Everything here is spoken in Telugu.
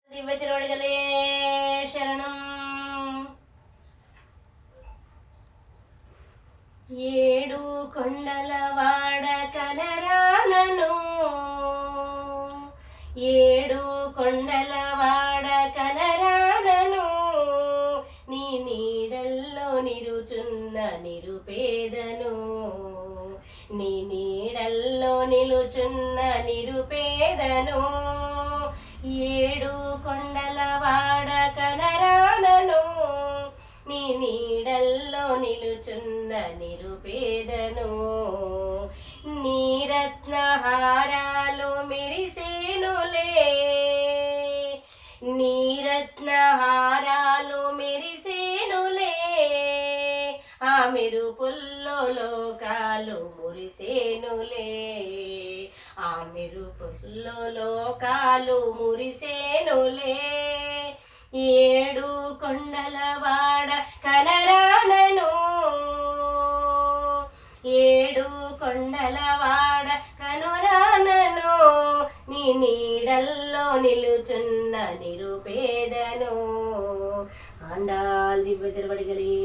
దివ్య తిరువడిగలే శరణం. ఏడు కొండల వాడ కనరానను, ఏడు కొండల వాడ కనరానను, నీ నీడల్లో నిలుచున్న నిరుపేదను, నీ నీడల్లో నిలుచున్న నిరుపేదను. ఏడు కొండల వాడ కనరానను, నీ నీడల్లో నిలుచున్న నిరుపేదను. నీరత్నహారాలు మెరిసేనులే, నీరత్నహారాలు మెరిసేనులే, ఆ మెరుపుల్లో లోకాలు మురిసేనులే, ఆ మెరుపుల్లో లోకాలు మురిసేనులే. ఏడు కొండల వాడ కనరానను, ఏడు కొండల వాడ కనురానను, నీ నీడల్లో నిలుచున్న నిరుపేదను. ఆండాల్ దివ్య తిరువడిగలే.